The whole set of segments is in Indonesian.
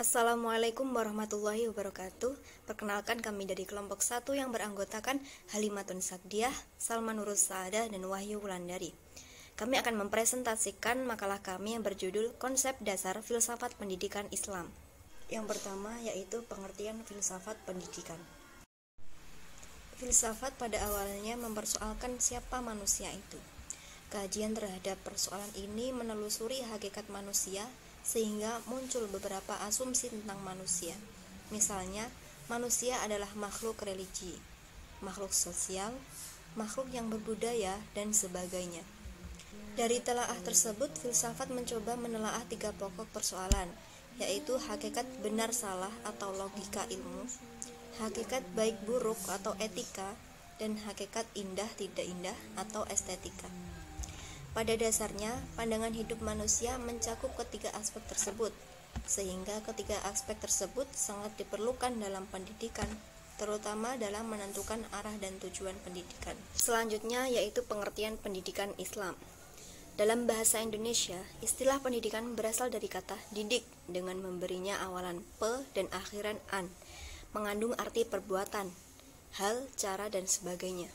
Assalamualaikum warahmatullahi wabarakatuh. Perkenalkan, kami dari kelompok 1 yang beranggotakan Halimatun Sakdiah, Salma Nurus Saadah, dan Wahyu Wulandari. Kami akan mempresentasikan makalah kami yang berjudul Konsep Dasar Filsafat Pendidikan Islam. Yang pertama yaitu pengertian filsafat pendidikan. Filsafat pada awalnya mempersoalkan siapa manusia itu. Kajian terhadap persoalan ini menelusuri hakikat manusia sehingga muncul beberapa asumsi tentang manusia. Misalnya, manusia adalah makhluk religi, makhluk sosial, makhluk yang berbudaya, dan sebagainya. Dari telaah tersebut, filsafat mencoba menelaah 3 pokok persoalan, yaitu hakikat benar salah atau logika ilmu, hakikat baik buruk atau etika, dan hakikat indah tidak indah atau estetika. Pada dasarnya, pandangan hidup manusia mencakup ketiga aspek tersebut, sehingga ketiga aspek tersebut sangat diperlukan dalam pendidikan, terutama dalam menentukan arah dan tujuan pendidikan. Selanjutnya yaitu pengertian pendidikan Islam. Dalam bahasa Indonesia, istilah pendidikan berasal dari kata didik dengan memberinya awalan pe dan akhiran an, mengandung arti perbuatan, hal, cara, dan sebagainya.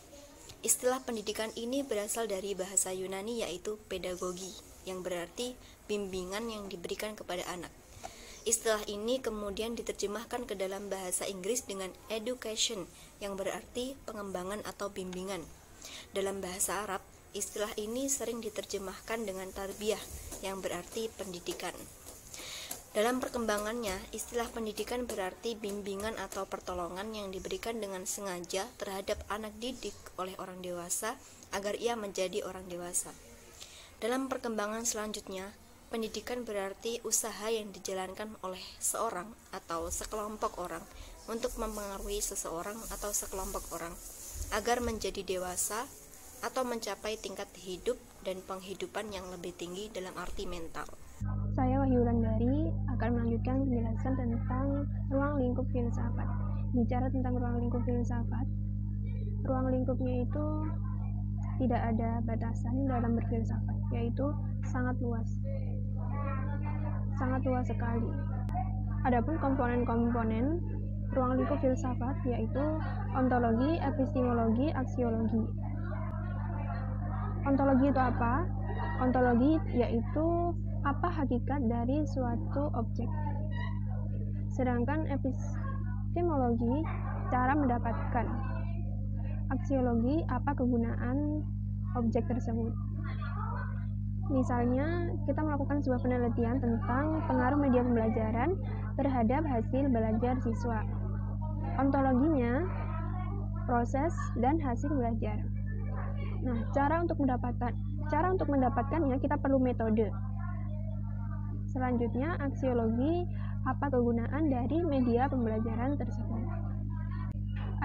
Istilah pendidikan ini berasal dari bahasa Yunani yaitu pedagogi, yang berarti bimbingan yang diberikan kepada anak. Istilah ini kemudian diterjemahkan ke dalam bahasa Inggris dengan education, yang berarti pengembangan atau bimbingan. Dalam bahasa Arab, istilah ini sering diterjemahkan dengan tarbiyah, yang berarti pendidikan. Dalam perkembangannya, istilah pendidikan berarti bimbingan atau pertolongan yang diberikan dengan sengaja terhadap anak didik oleh orang dewasa agar ia menjadi orang dewasa. Dalam perkembangan selanjutnya, pendidikan berarti usaha yang dijalankan oleh seorang atau sekelompok orang untuk mempengaruhi seseorang atau sekelompok orang agar menjadi dewasa atau mencapai tingkat hidup dan penghidupan yang lebih tinggi dalam arti mental. Saya Wahyu Wulandari akan melanjutkan penjelasan tentang ruang lingkup filsafat. Bicara tentang ruang lingkup filsafat, ruang lingkupnya itu tidak ada batasan dalam berfilsafat, yaitu sangat luas sekali. Adapun komponen-komponen ruang lingkup filsafat yaitu ontologi, epistemologi, aksiologi. Ontologi itu apa? Ontologi yaitu apa hakikat dari suatu objek. Sedangkan epistemologi cara mendapatkan. Aksiologi apa kegunaan objek tersebut. Misalnya, kita melakukan sebuah penelitian tentang pengaruh media pembelajaran terhadap hasil belajar siswa. Ontologinya proses dan hasil belajar. Nah, cara untuk mendapatkannya kita perlu metode. Selanjutnya, aksiologi apa kegunaan dari media pembelajaran tersebut.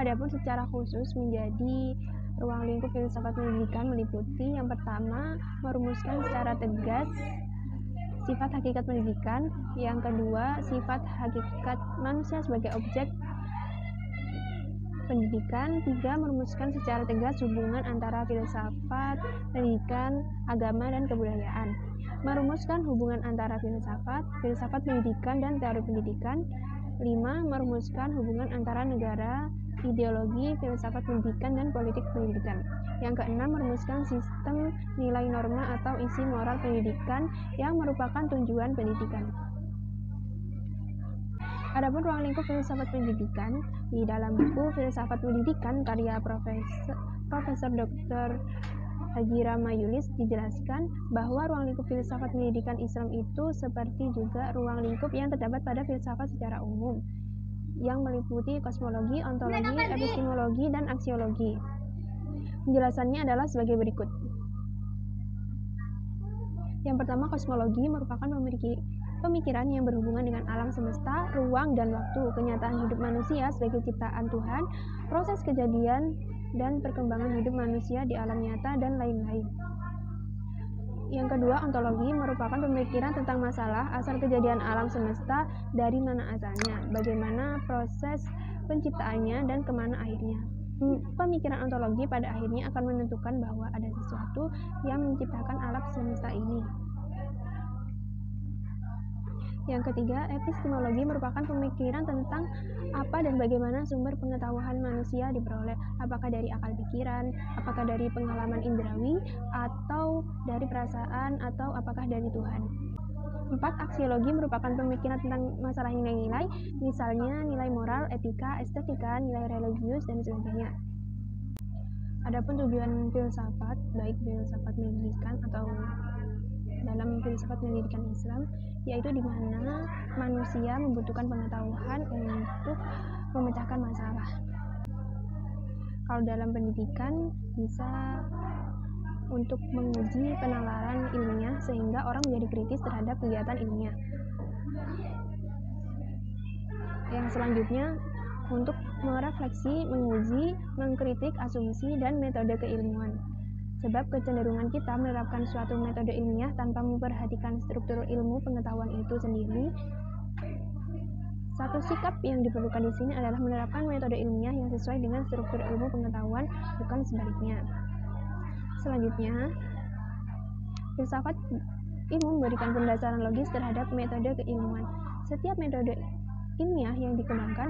Adapun secara khusus menjadi ruang lingkup filsafat pendidikan meliputi yang pertama, merumuskan secara tegas sifat hakikat pendidikan, yang kedua, sifat hakikat manusia sebagai objek pendidikan, 3. Merumuskan secara tegas hubungan antara filsafat, pendidikan, agama, dan kebudayaan. Merumuskan hubungan antara filsafat pendidikan, dan teori pendidikan. 5. Merumuskan hubungan antara negara, ideologi, filsafat pendidikan, dan politik pendidikan. Yang keenam, merumuskan sistem nilai norma atau isi moral pendidikan yang merupakan tujuan pendidikan. Adapun ruang lingkup filsafat pendidikan di dalam buku Filsafat Pendidikan karya Profesor Dr. Haji Ramayulis dijelaskan bahwa ruang lingkup filsafat pendidikan Islam itu seperti juga ruang lingkup yang terdapat pada filsafat secara umum, yang meliputi kosmologi, ontologi, epistemologi, dan aksiologi. Penjelasannya adalah sebagai berikut. Yang pertama, kosmologi merupakan pemikiran yang berhubungan dengan alam semesta, ruang, dan waktu, kenyataan hidup manusia sebagai ciptaan Tuhan, proses kejadian dan perkembangan hidup manusia di alam nyata, dan lain-lain. Yang kedua, ontologi merupakan pemikiran tentang masalah asal kejadian alam semesta, dari mana asalnya, bagaimana proses penciptaannya, dan kemana akhirnya. Pemikiran ontologi pada akhirnya akan menentukan bahwa ada sesuatu yang menciptakan alam semesta ini. Yang ketiga, epistemologi merupakan pemikiran tentang apa dan bagaimana sumber pengetahuan manusia diperoleh, apakah dari akal pikiran, apakah dari pengalaman indrawi, atau dari perasaan, atau apakah dari Tuhan. 4. Aksiologi merupakan pemikiran tentang masalah nilai-nilai, misalnya nilai moral, etika, estetika, nilai religius, dan sebagainya. Adapun tujuan filsafat, baik filsafat pendidikan atau dalam filsafat pendidikan Islam, yaitu di mana manusia membutuhkan pengetahuan untuk memecahkan masalah. Kalau dalam pendidikan bisa untuk menguji penalaran ilmiah sehingga orang menjadi kritis terhadap kegiatan ilmiah. Yang selanjutnya untuk merefleksi, menguji, mengkritik asumsi dan metode keilmuan. Sebab kecenderungan kita menerapkan suatu metode ilmiah tanpa memperhatikan struktur ilmu pengetahuan itu sendiri. Satu sikap yang diperlukan di sini adalah menerapkan metode ilmiah yang sesuai dengan struktur ilmu pengetahuan, bukan sebaliknya. Selanjutnya, filsafat ilmu memberikan pendasaran logis terhadap metode keilmuan. Setiap metode ilmiah yang dikembangkan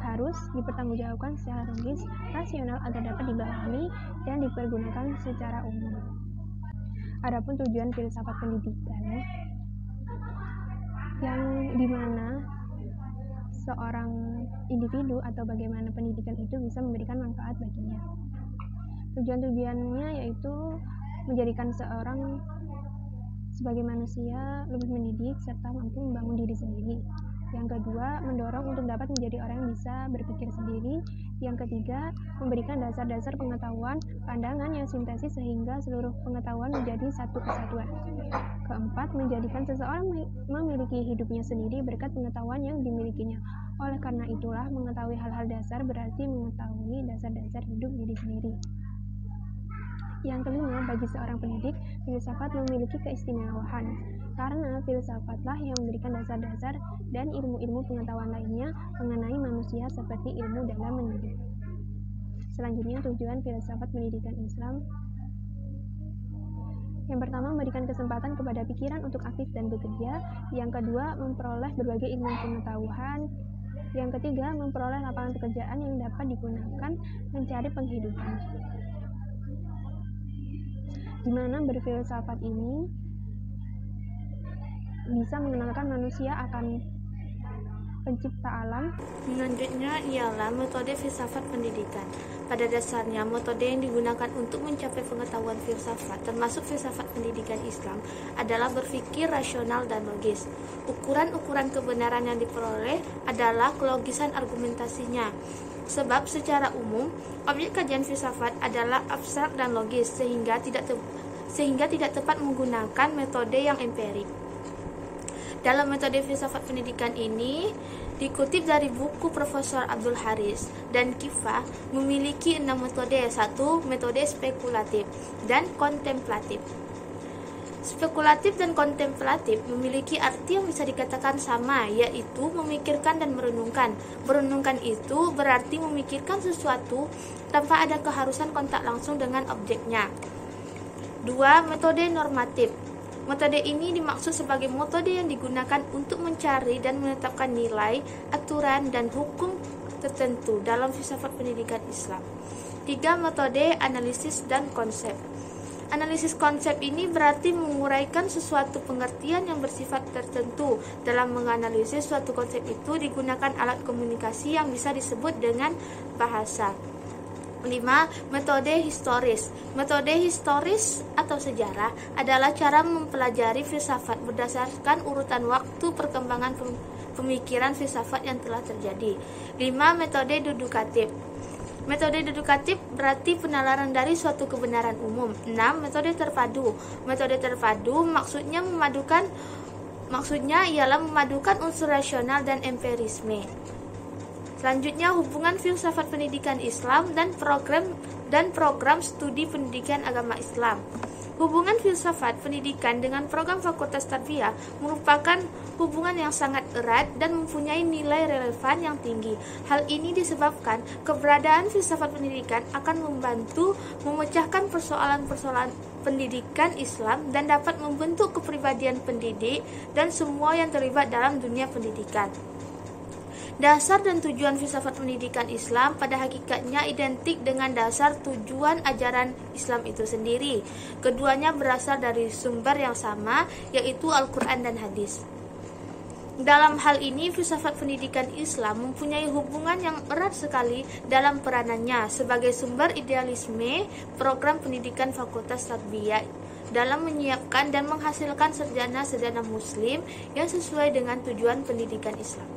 harus dipertanggungjawabkan secara logis, rasional agar dapat dipahami dan dipergunakan secara umum. Adapun tujuan filsafat pendidikan yang dimana seorang individu atau bagaimana pendidikan itu bisa memberikan manfaat baginya. Tujuan-tujuannya yaitu menjadikan seorang sebagai manusia lebih mendidik serta mampu membangun diri sendiri. Yang kedua, mendorong untuk dapat menjadi orang yang bisa berpikir sendiri. Yang ketiga, memberikan dasar-dasar pengetahuan, pandangan yang sintesis sehingga seluruh pengetahuan menjadi satu kesatuan. Keempat, menjadikan seseorang memiliki hidupnya sendiri berkat pengetahuan yang dimilikinya. Oleh karena itulah, mengetahui hal-hal dasar berarti mengetahui dasar-dasar hidup diri sendiri. Yang kelima, bagi seorang pendidik, filsafat memiliki keistimewaan, karena filsafatlah yang memberikan dasar-dasar dan ilmu-ilmu pengetahuan lainnya mengenai manusia seperti ilmu dalam mendidik. Selanjutnya, tujuan filsafat pendidikan Islam. Yang pertama, memberikan kesempatan kepada pikiran untuk aktif dan bekerja. Yang kedua, memperoleh berbagai ilmu pengetahuan. Yang ketiga, memperoleh lapangan pekerjaan yang dapat digunakan mencari penghidupan. Di mana berfilsafat ini bisa mengenalkan manusia akan pencipta alam. Selanjutnya ialah metode filsafat pendidikan. Pada dasarnya, metode yang digunakan untuk mencapai pengetahuan filsafat, termasuk filsafat pendidikan Islam, adalah berpikir rasional dan logis. Ukuran-ukuran kebenaran yang diperoleh adalah kelogisan argumentasinya. Sebab secara umum, objek kajian filsafat adalah abstrak dan logis, sehingga tidak tepat menggunakan metode yang empirik. Dalam metode filsafat pendidikan ini, dikutip dari buku Profesor Abdul Haris dan Kifah, memiliki 6 metode. 1. Metode spekulatif dan kontemplatif. Spekulatif dan kontemplatif memiliki arti yang bisa dikatakan sama, yaitu memikirkan dan merenungkan. Merenungkan itu berarti memikirkan sesuatu tanpa ada keharusan kontak langsung dengan objeknya. 2. Metode normatif. Metode ini dimaksud sebagai metode yang digunakan untuk mencari dan menetapkan nilai, aturan, dan hukum tertentu dalam filsafat pendidikan Islam. 3. Metode analisis dan konsep. Analisis konsep ini berarti menguraikan sesuatu pengertian yang bersifat tertentu. Dalam menganalisis suatu konsep itu digunakan alat komunikasi yang bisa disebut dengan bahasa. 5. Metode historis. Metode historis atau sejarah adalah cara mempelajari filsafat berdasarkan urutan waktu perkembangan pemikiran filsafat yang telah terjadi. 5. Metode dedukatif. Metode dedukatif berarti penalaran dari suatu kebenaran umum. 6. Metode terpadu. Metode terpadu maksudnya ialah memadukan unsur rasional dan empirisme. Selanjutnya, hubungan filsafat pendidikan Islam dan program studi pendidikan agama Islam. Hubungan filsafat pendidikan dengan program Fakultas Tarbiyah merupakan hubungan yang sangat erat dan mempunyai nilai relevan yang tinggi. Hal ini disebabkan keberadaan filsafat pendidikan akan membantu memecahkan pendidikan Islam dan dapat membentuk kepribadian pendidik dan semua yang terlibat dalam dunia pendidikan. Dasar dan tujuan filsafat pendidikan Islam pada hakikatnya identik dengan dasar tujuan ajaran Islam itu sendiri. Keduanya berasal dari sumber yang sama, yaitu Al-Quran dan hadis. Dalam hal ini, filsafat pendidikan Islam mempunyai hubungan yang erat sekali dalam peranannya sebagai sumber idealisme program pendidikan Fakultas Tarbiyah dalam menyiapkan dan menghasilkan sarjana-sarjana Muslim yang sesuai dengan tujuan pendidikan Islam.